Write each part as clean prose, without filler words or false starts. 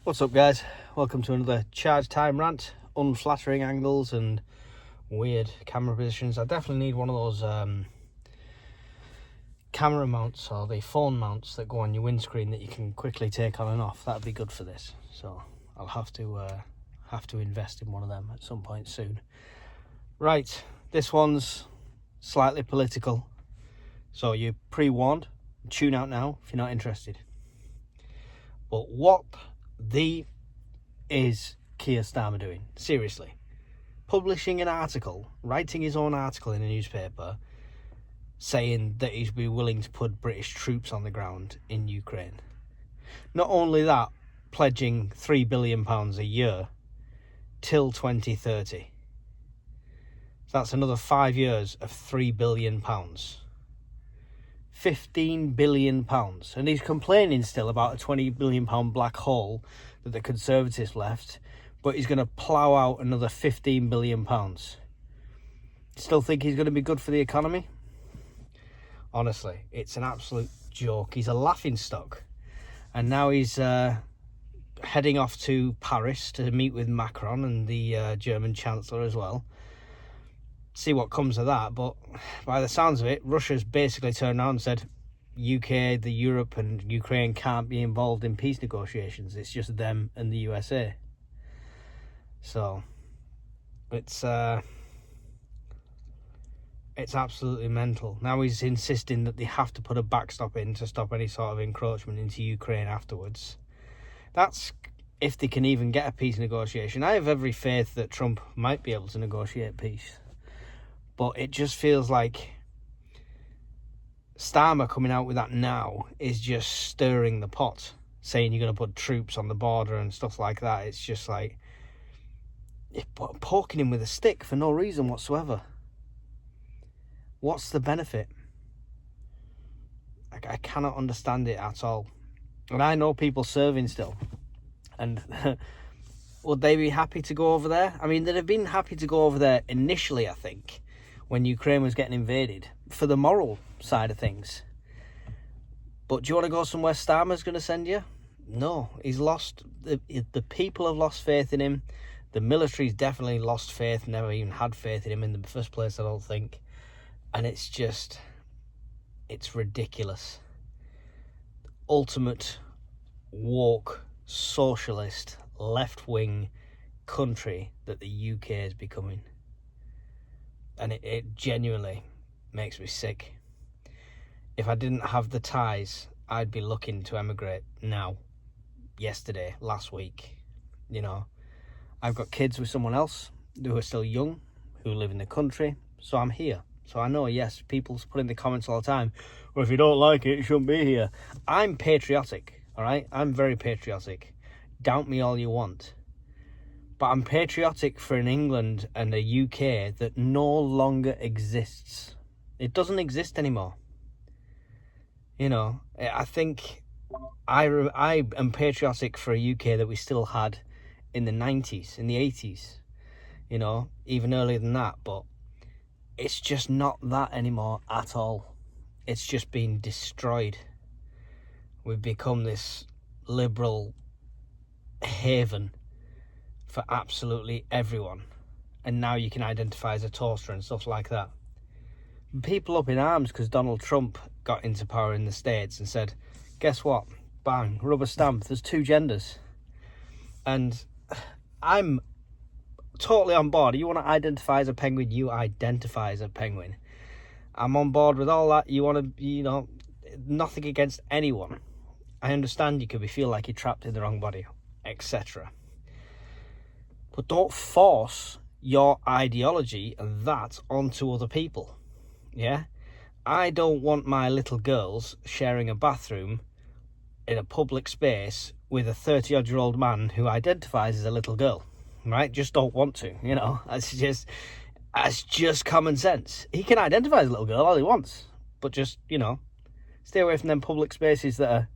What's up, guys? Welcome to another charge time rant. Unflattering angles and weird camera positions. I definitely need one of those camera mounts or the phone mounts that go on your windscreen that you can quickly take on and off. That'd be good for this. So I'll have to invest in one of them at some point soon. Right, this one's slightly political, so you're pre-warned. Tune out now if you're not interested. But what is Keir Starmer doing? Seriously, publishing an article, writing his own article in a newspaper, saying that he'd be willing to put British troops on the ground in Ukraine. Not only that, pledging £3 billion a year till 2030. So that's another 5 years of £3 billion. £15 billion. And he's complaining still about a £20 billion black hole that the Conservatives left, but he's going to plough out another £15 billion. Still think he's going to be good for the economy? Honestly, it's an absolute joke. He's a laughingstock. And now he's heading off to Paris to meet with Macron and the German Chancellor as well. See what comes of that. But by the sounds of it, Russia's basically turned around and said UK, the Europe and Ukraine can't be involved in peace negotiations. It's just them and the USA. So it's absolutely mental. Now he's insisting that they have to put a backstop in to stop any sort of encroachment into Ukraine afterwards. That's if they can even get a peace negotiation. I have every faith that Trump might be able to negotiate peace. But it just feels like Starmer coming out with that now is just stirring the pot, saying you're going to put troops on the border and stuff like that. It's just like poking him with a stick for no reason whatsoever. What's the benefit? I cannot understand it at all. And I know people serving still. And would they be happy to go over there? I mean, they'd have been happy to go over there initially, I think, when Ukraine was getting invaded, for the moral side of things. But do you want to go somewhere Starmer's going to send you? No, he's lost. The people have lost faith in him. The military's definitely lost faith, never even had faith in him in the first place, I don't think. And it's ridiculous. Ultimate woke, socialist, left-wing country that the UK is becoming. And it genuinely makes me sick. If I didn't have the ties, I'd be looking to emigrate now, yesterday, last week. You know, I've got kids with someone else who are still young, who live in the country, so I'm here. So I know, yes, people put in the comments all the time, well, if you don't like it, you shouldn't be here. I'm patriotic, all right? I'm very patriotic. Doubt me all you want. But I'm patriotic for an England and a UK that no longer exists. It doesn't exist anymore. You know, I think I am patriotic for a UK that we still had in the 90s, in the 80s. You know, even earlier than that. But it's just not that anymore at all. It's just been destroyed. We've become this liberal haven for absolutely everyone, and now you can identify as a toaster and stuff like that. People up in arms because Donald Trump got into power in the States and said, guess what, bang, rubber stamp, there's two genders. And I'm totally on board. You want to identify as a penguin, you identify as a penguin. I'm on board with all that. You want to, nothing against anyone. I understand you could feel like you're trapped in the wrong body, etc. But don't force your ideology and that onto other people. Yeah? I don't want my little girls sharing a bathroom in a public space with a 30-odd-year-old man who identifies as a little girl. Right? Just don't want to, That's just common sense. He can identify as a little girl all he wants. But just, stay away from them public spaces that are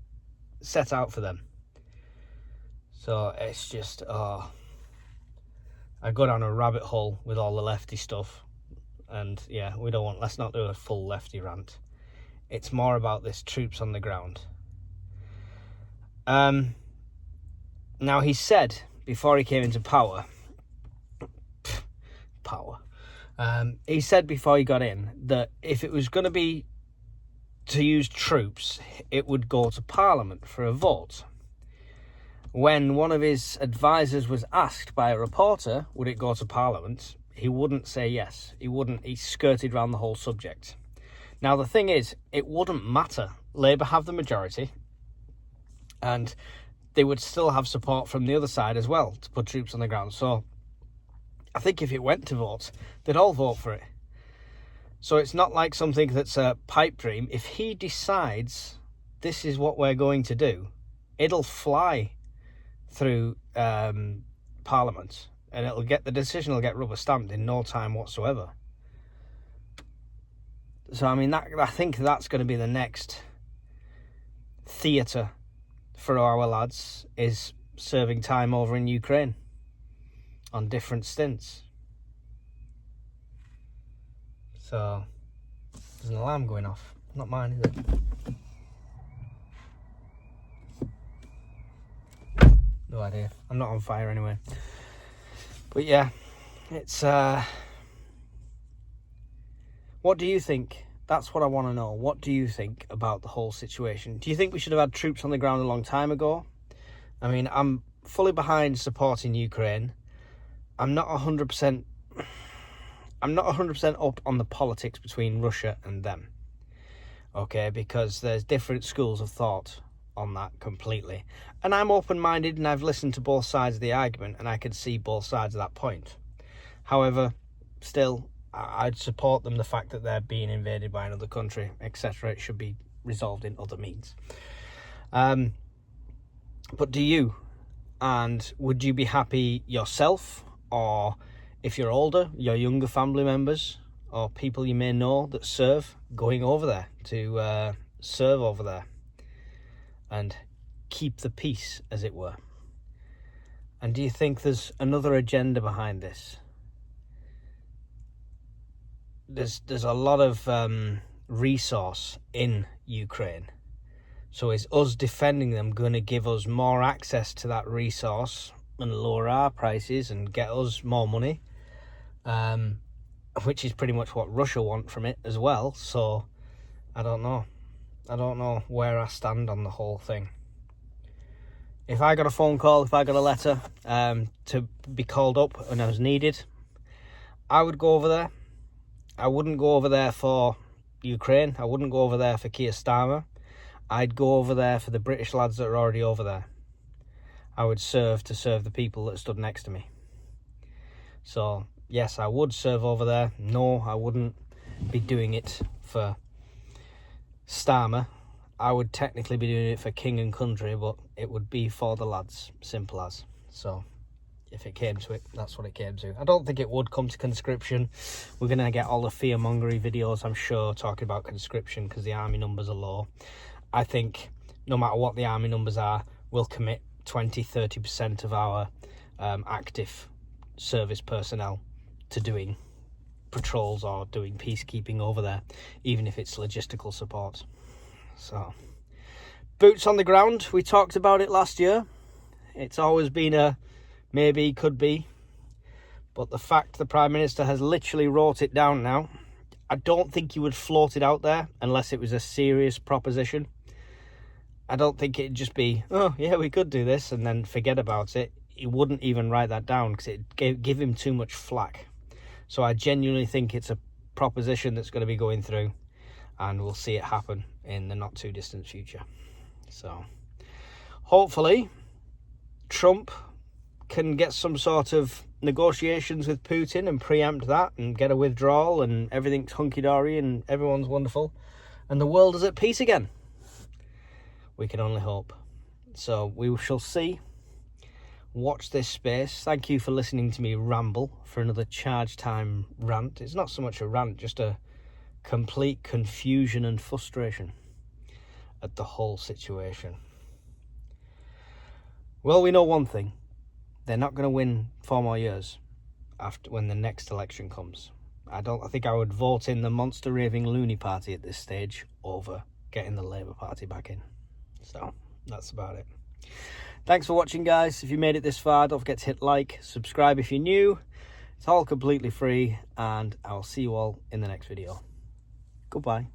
set out for them. So it's just, I go down a rabbit hole with all the lefty stuff, and yeah, let's not do a full lefty rant. It's more about this troops on the ground. Now, he said before he came into power, he said before he got in that if it was going to be to use troops, it would go to Parliament for a vote. When one of his advisors was asked by a reporter, would it go to Parliament, he wouldn't say yes. He skirted around the whole subject. Now, the thing is, it wouldn't matter. Labour have the majority, and they would still have support from the other side as well to put troops on the ground. So I think if it went to vote, they'd all vote for it. So it's not like something that's a pipe dream. If he decides this is what we're going to do, it'll fly through Parliament, and the decision will get rubber stamped in no time whatsoever. So I mean, I think that's going to be the next theatre for our lads, is serving time over in Ukraine on different stints. So there's an alarm going off. Not mine, is it? No idea. I'm not on fire anyway. But yeah, it's what do you think? That's what I want to know. What do you think about the whole situation? Do you think we should have had troops on the ground a long time ago? I mean, I'm fully behind supporting Ukraine. I'm not 100% up on the politics between Russia and them. Okay, because there's different schools of thought on that completely. And I'm open-minded, and I've listened to both sides of the argument, and I can see both sides of that point. However, still, I'd support them, the fact that they're being invaded by another country, etc. It should be resolved in other means. But do you? And would you be happy yourself, or if you're older, your younger family members or people you may know that serve, going over there to serve over there and keep the peace, as it were? And do you think there's another agenda behind this? There's a lot of resource in Ukraine. So is us defending them going to give us more access to that resource and lower our prices and get us more money? Which is pretty much what Russia want from it as well. So I don't know. I don't know where I stand on the whole thing. If I got a phone call, if I got a letter to be called up when I was needed, I would go over there. I wouldn't go over there for Ukraine. I wouldn't go over there for Keir Starmer. I'd go over there for the British lads that are already over there. I would serve the people that stood next to me. So, yes, I would serve over there. No, I wouldn't be doing it for Starmer. I would technically be doing it for king and country, but it would be for the lads. Simple as. So, if it came to it, that's what it came to. I don't think it would come to conscription. We're going to get all the fear-mongering videos, I'm sure, talking about conscription because the army numbers are low. I think no matter what the army numbers are, we'll commit 20-30% of our active service personnel to doing patrols or doing peacekeeping over there, even if it's logistical support. So, boots on the ground. We talked about it last year. It's always been a maybe, could be. But the fact the Prime Minister has literally wrote it down now, I don't think he would float it out there unless it was a serious proposition. I don't think it'd just be, oh, yeah, we could do this, and then forget about it. He wouldn't even write that down because it'd give him too much flack. So I genuinely think it's a proposition that's going to be going through, and we'll see it happen in the not-too-distant future. So hopefully Trump can get some sort of negotiations with Putin and preempt that and get a withdrawal and everything's hunky-dory and everyone's wonderful and the world is at peace again. We can only hope. So we shall see. Watch this space. Thank you for listening to me ramble for another charge time rant. It's not so much a rant, just a complete confusion and frustration at the whole situation. Well, we know one thing. They're not going to win 4 more years after when the next election comes. I think I would vote in the monster raving loony party at this stage over getting the Labour Party back in. So that's about it. Thanks for watching, guys. If you made it this far, don't forget to hit like, subscribe if you're new. It's all completely free, and I'll see you all in the next video. Goodbye.